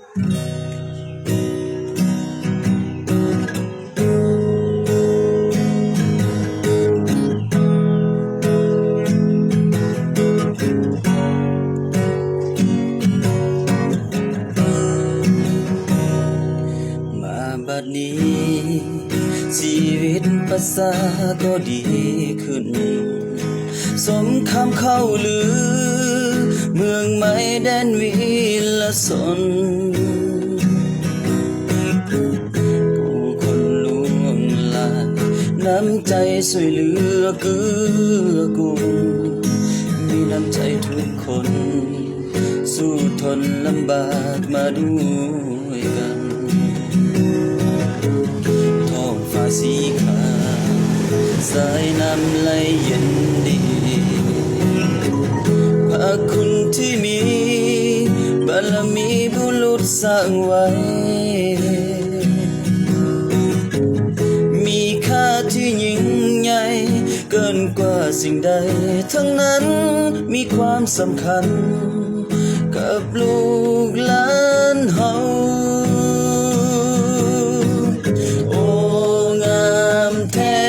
บัดนี้ชีวิตประสาก็ดีขึ้นสมคำเข้าลือเมืองใหม่แดนวิลสนผู้คนล่วงลายน้ำใจช่วยเหลือเกื้อกูลมีน้ำใจทุกคนสู้ทนลำบากมาด้วยกันท้องฟ้าสีขาวสายน้ำไหลเย็นดีพระคุณที่มีบารมีบุรุษสร้างไว้มีค่าที่ยิ่งใหญ่เกินกว่าสิ่งใดทั้งนั้นมีความสำคัญกับลูกหลานเฮาโอ้งามแท้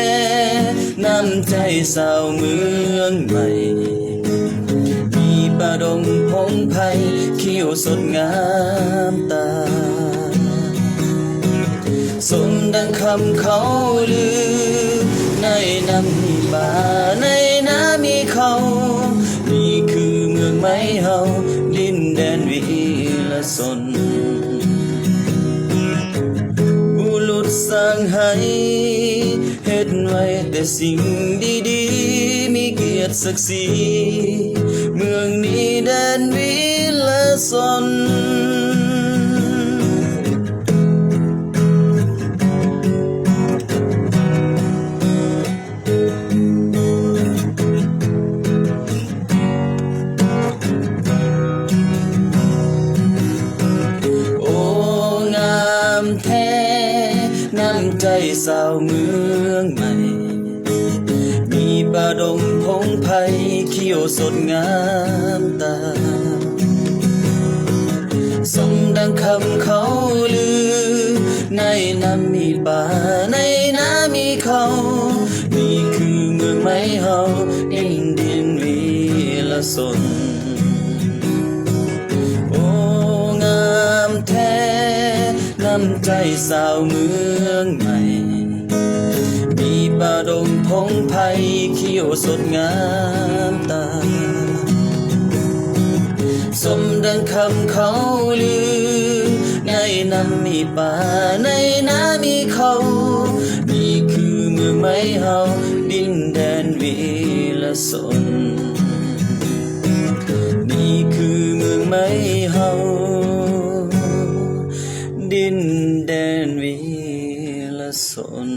น้ำใจสาวเมืองใหม่มีป่าดงพงไผ่เขียวสดงามตาสมดังคำเขาลือในน้ำมีป่าในน้ำมีเขานี่คือเมืองไม้เฮาดินแดนวิลสนบุรุษสร้างให้เฮ็ดไว้แต่สิ่งดีๆมีเกียรติศักดิ์ศรีเมืองนี้แดนวิลสนแท้น้ำใจสาวเมืองใหม่มีป่าดงพงไผ่เขียวสดงามตาสมดังคำเขาลือในน้ำมีป่าในน้ำมีเขานี่คือเมืองไม้เฮาดินดินวิลสนโอ้งามแท้น้ำใจสาวเมืองใหม่มีป่าดงพงไผ่เขียวสดงามตาสมดังคำเขาลือในน้ำมีป่าในน้ำมีเขานี่คือเมืองไม้เฮาดินแดนวิลสนนี่คือเมืองไม้เฮาดินแดนวิลสน